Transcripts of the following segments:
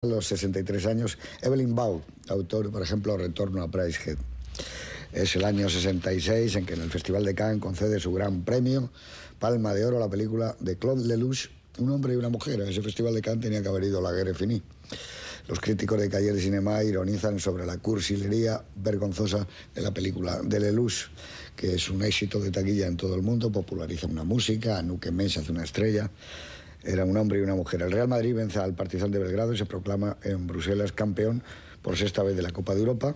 A los 63 años, Evelyn Waugh, autor, por ejemplo, Retorno a Pricehead. Es el año 66 en que en el Festival de Cannes concede su gran premio, Palma de Oro, a la película de Claude Lelouch, Un hombre y una mujer. A ese Festival de Cannes tenía que haber ido La Guerre Finie. Los críticos de Cahiers de Cinema ironizan sobre la cursilería vergonzosa de la película de Lelouch, que es un éxito de taquilla en todo el mundo, populariza una música, Anouk Aimée se hace una estrella. Era un hombre y una mujer. El Real Madrid vence al Partizan de Belgrado y se proclama en Bruselas campeón por sexta vez de la Copa de Europa.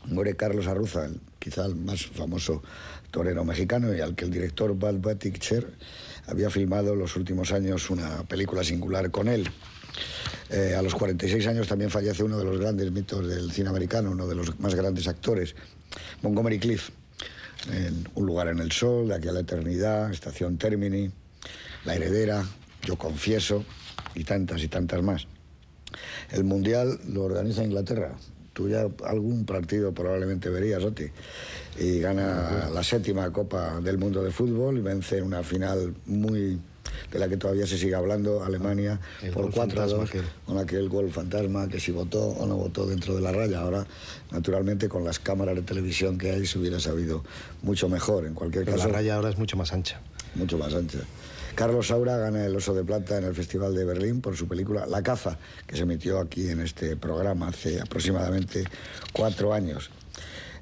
Muere Carlos Arruza, quizá el más famoso torero mexicano, y al que el director Val Baticher había filmado los últimos años una película singular con él. A los 46 años también fallece uno de los grandes mitos del cine americano, uno de los más grandes actores, Montgomery Clift, en Un lugar en el sol, De aquí a la eternidad, Estación Termini, La heredera, Yo confieso, y tantas más. El Mundial lo organiza Inglaterra. Tú ya algún partido probablemente verías, Oti. Y gana la 7ª Copa del Mundo de Fútbol y vence en una final muy de la que todavía se sigue hablando, Alemania, por 4-2, con aquel gol fantasma que si votó o no votó dentro de la raya. Ahora, naturalmente, con las cámaras de televisión que hay, se hubiera sabido mucho mejor. En cualquier caso, la raya ahora es mucho más ancha. Mucho más ancha. Carlos Saura gana el Oso de Plata en el Festival de Berlín por su película La caza, que se emitió aquí en este programa hace aproximadamente 4 años.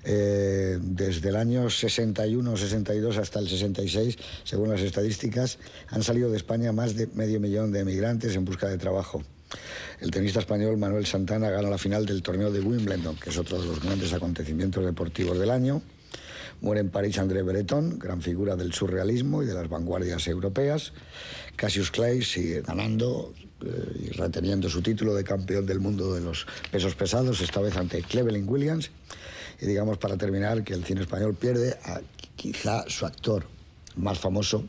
Desde el año 61, 62 hasta el 66, según las estadísticas, han salido de España más de 500.000 de emigrantes en busca de trabajo. El tenista español Manuel Santana gana la final del torneo de Wimbledon, que es otro de los grandes acontecimientos deportivos del año. Muere en París André Breton, gran figura del surrealismo y de las vanguardias europeas. Cassius Clay sigue ganando y reteniendo su título de campeón del mundo de los pesos pesados, esta vez ante Cleveland Williams. Y digamos, para terminar, que el cine español pierde a quizá su actor más famoso,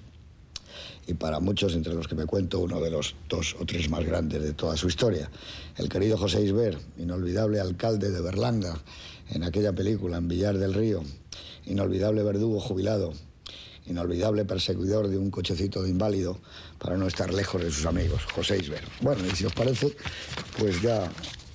y para muchos, entre los que me cuento, uno de los 2 o 3 más grandes de toda su historia. El querido José Isbert, inolvidable alcalde de Berlanga en aquella película, en Villar del Río, inolvidable verdugo jubilado, inolvidable perseguidor de un cochecito de inválido para no estar lejos de sus amigos, José Isbert. Bueno, y si os parece, pues ya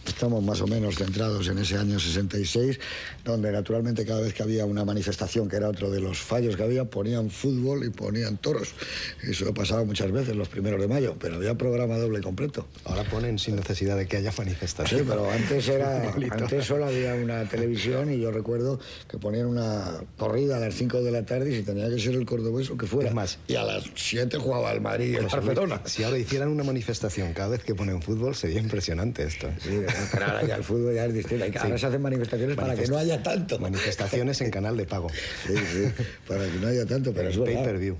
estamos más o menos centrados en ese año 66, donde naturalmente cada vez que había una manifestación, que era otro de los fallos que había, ponían fútbol y ponían toros. Eso pasaba muchas veces los 1 de mayo, pero había programa doble completo. Ahora ponen sin necesidad de que haya manifestación. Sí, pero antes solo había una televisión y yo recuerdo que ponían una corrida a las 5 de la tarde y si tenía que ser el cordobés o que fuera. Es más, y a las 7 jugaba el Madrid y el Barcelona. Si ahora hicieran una manifestación cada vez que ponen fútbol, sería impresionante esto. Sí, pero ahora ya el fútbol ya es distinto. Ahora se hacen manifestaciones para que no haya tanto. Manifestaciones en canal de pago. Sí, para que no haya tanto, pero es verdad. Pay-per-view.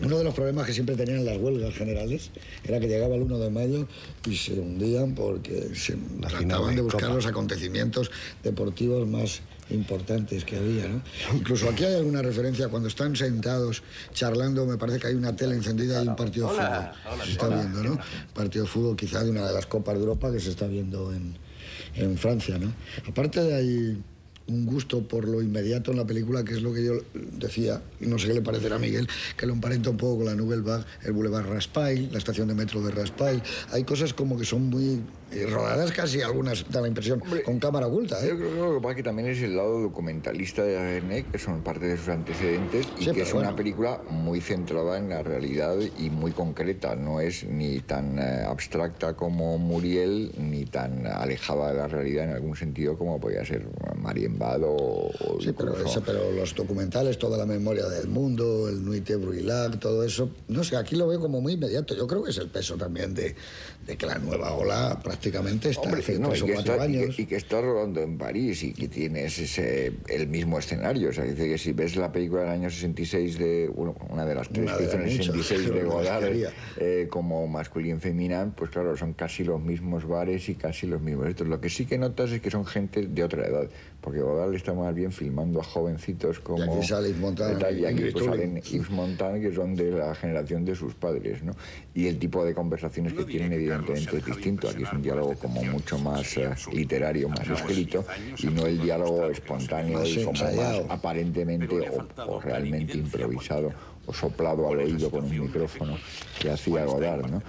Uno de los problemas que siempre tenían las huelgas generales era que llegaba el 1 de mayo y se hundían porque se trataban de buscar los acontecimientos deportivos más importantes que había, ¿no? Incluso aquí hay alguna referencia cuando están sentados charlando, me parece que hay una tele encendida y un partido de fútbol. Se está viendo, ¿no? Partido de fútbol quizá de una de las Copas de Europa que se está viendo en Francia, ¿no? Aparte de ahí un gusto por lo inmediato en la película, que es lo que yo decía, y no sé qué le parecerá a Miguel, que lo emparenta un poco con la Nouvelle Vague, el Boulevard Raspail, la estación de metro de Raspail. Hay cosas como que son muy rodadas, casi algunas da la impresión, con cámara oculta, ¿eh? Yo creo que lo que pasa es que también es el lado documentalista de Avernet, que son parte de sus antecedentes, y sí, que es una película muy centrada en la realidad y muy concreta. No es ni tan abstracta como Muriel, ni tan alejada de la realidad en algún sentido como podía ser Marienbad o sí, pero los documentales, toda la memoria del mundo, el Nuit de Bruilac, todo eso, no sé, aquí lo veo como muy inmediato. Yo creo que es el peso también de que la nueva ola prácticamente está hace 3 o 4 años. Y que está rodando en París y que tienes el mismo escenario. O sea, dice que si ves la película del año 66 una de las 3 que hizo en el 66 de Godard, como Masculin Féminin, pues claro, son casi los mismos bares y casi los mismos estos. Lo que sí que notas es que son gente de otra edad, porque Godard está más bien filmando a jovencitos como... Y aquí sale Yves Montand. Y aquí pues salen Yves Montand, que son de la generación de sus padres, ¿no? Y el tipo de conversaciones que tienen evidentemente es distinto. Aquí es un diálogo como mucho más literario, más escrito, y no el diálogo espontáneo y como más aparentemente o realmente improvisado soplado al oído con un micrófono que hacía Godard, ¿no?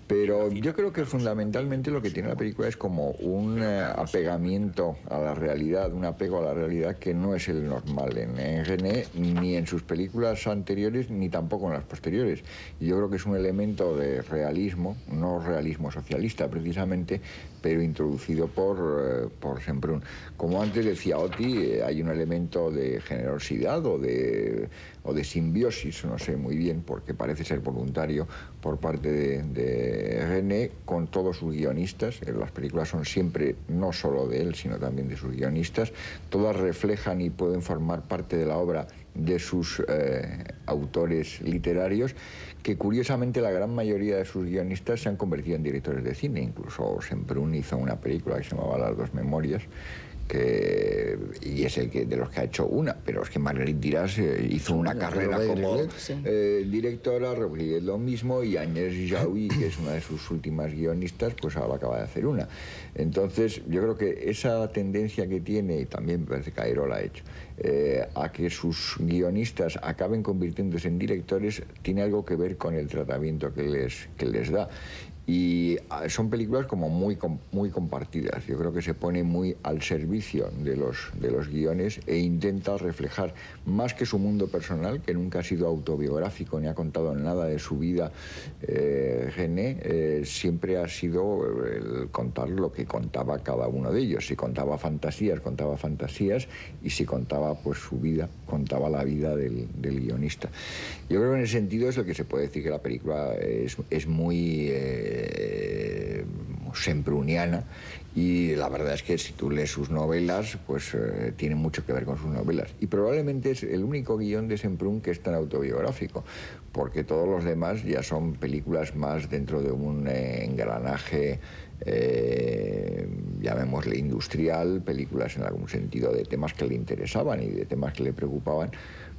Pero yo creo que fundamentalmente lo que tiene la película es como un apegamiento a la realidad, un apego a la realidad que no es el normal en René, ni en sus películas anteriores, ni tampoco en las posteriores. Y yo creo que es un elemento de realismo, no realismo socialista precisamente, pero introducido por Semprún. Como antes decía Oti, hay un elemento de generosidad o de simbiosis, no sé muy bien, porque parece ser voluntario por parte de René con todos sus guionistas. Las películas son siempre no solo de él, sino también de sus guionistas. Todas reflejan y pueden formar parte de la obra de sus autores literarios, que curiosamente la gran mayoría de sus guionistas se han convertido en directores de cine. Incluso Semprún hizo una película que se llamaba Las dos memorias, y es el que de los que ha hecho una, pero es que Marguerite Duras hizo una carrera como directora, Robert lo mismo, y Agnès Jaoui, que es una de sus últimas guionistas, pues ahora acaba de hacer una. Entonces yo creo que esa tendencia que tiene, y también me parece que Aero la ha hecho, a que sus guionistas acaben convirtiéndose en directores, tiene algo que ver con el tratamiento que les da. Y son películas como muy compartidas. Yo creo que se pone muy al servicio de los guiones e intenta reflejar más que su mundo personal, que nunca ha sido autobiográfico ni ha contado nada de su vida. René siempre ha sido el contar lo que contaba cada uno de ellos. Si contaba fantasías, y si contaba pues su vida, contaba la vida del guionista. Yo creo que en ese sentido es lo que se puede decir, que la película es muy sempruniana, y la verdad es que si tú lees sus novelas, pues tiene mucho que ver con sus novelas, y probablemente es el único guión de Semprún que es tan autobiográfico, porque todos los demás ya son películas más dentro de un engranaje, llamémosle industrial, películas en algún sentido de temas que le interesaban y de temas que le preocupaban,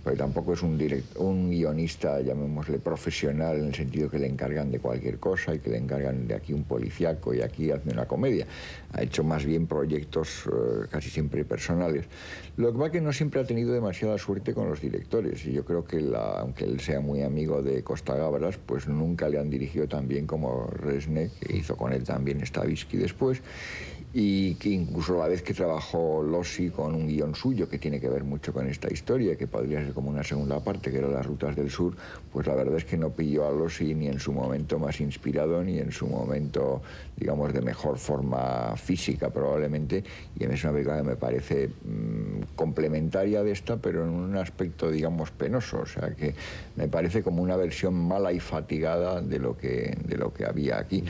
pero tampoco es un guionista, llamémosle profesional, en el sentido que le encargan de cualquier cosa y que le encargan de aquí un policiaco y aquí hazme una comedia. Ha hecho más bien proyectos casi siempre personales. Lo que pasa es que no siempre ha tenido demasiada suerte con los directores, y yo creo que aunque él sea muy amigo de Costa Gabras, pues nunca le han dirigido tan bien como Resnick, que hizo con él también Stavisky después, y que incluso la vez que trabajó Lossi con un guión suyo que tiene que ver mucho con esta historia, que podría ser como una segunda parte, que era Las rutas del sur, pues la verdad es que no pilló a Lossi ni en su momento más inspirado, ni en su momento, digamos, de mejor forma física probablemente, y a mí es una película que me parece complementaria de esta, pero en un aspecto, digamos, penoso, o sea que me parece como una versión mala y fatigada de lo que había aquí.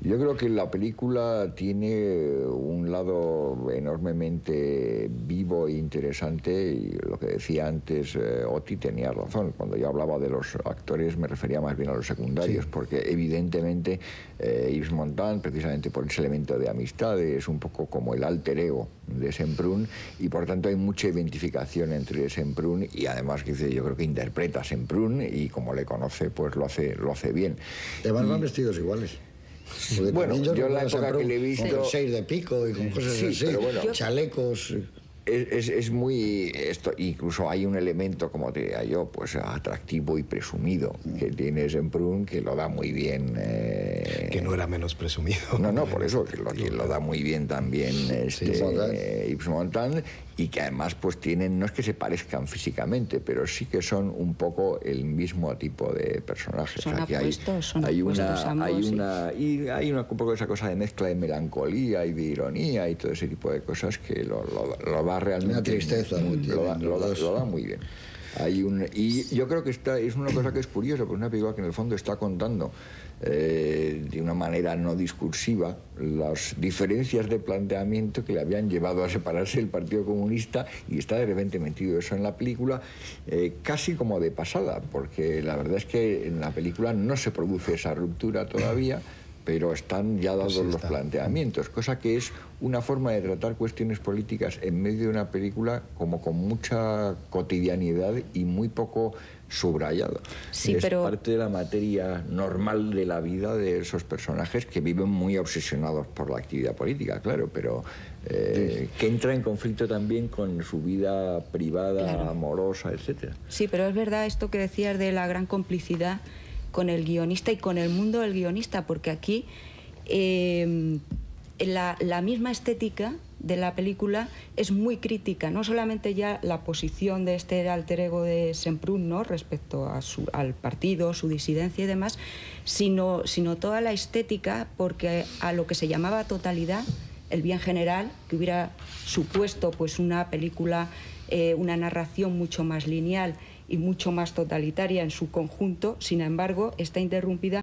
Yo creo que la película tiene un lado enormemente vivo e interesante, y lo que decía antes Oti tenía razón. Cuando yo hablaba de los actores me refería más bien a los secundarios, sí, porque evidentemente Yves Montand, precisamente por ese elemento de amistad, es un poco como el alter ego de Semprún, y por tanto hay mucha identificación entre Semprún y además yo creo que interpreta a Semprún, y como le conoce pues lo hace bien. Además van vestidos iguales. Bueno, yo en la época que le he visto... Con 6 de pico y con cosas así, pero bueno, chalecos... Es muy... incluso hay un elemento, como te diría yo, pues atractivo y presumido que tiene Semprún, que lo da muy bien... que no era menos presumido. No, por eso, que lo da muy bien también Yves Montand, y que además pues tienen, no es que se parezcan físicamente, pero sí que son un poco el mismo tipo de personajes. Son apuestos, hay un poco esa cosa de mezcla de melancolía y de ironía y todo ese tipo de cosas que lo da realmente... Una tristeza. Lo da muy bien. Y yo creo que es una cosa que es curiosa, porque es una película que en el fondo está contando de una manera no discursiva las diferencias de planteamiento que le habían llevado a separarse del Partido Comunista, y está de repente metido eso en la película casi como de pasada, porque la verdad es que en la película no se produce esa ruptura todavía, pero están ya dados los planteamientos, cosa que es una forma de tratar cuestiones políticas en medio de una película como con mucha cotidianidad y muy poco subrayado. Sí, es pero... parte de la materia normal de la vida de esos personajes que viven muy obsesionados por la actividad política, claro, pero que entra en conflicto también con su vida privada, claro, amorosa, etcétera. Sí, pero es verdad esto que decías de la gran complicidad con el guionista y con el mundo del guionista, porque aquí la misma estética de la película es muy crítica, no solamente ya la posición de este alter ego de Semprún, ¿no?, respecto al partido, su disidencia y demás, sino toda la estética, porque a lo que se llamaba totalidad, el bien general, que hubiera supuesto pues una película, una narración mucho más lineal y mucho más totalitaria en su conjunto, sin embargo, está interrumpida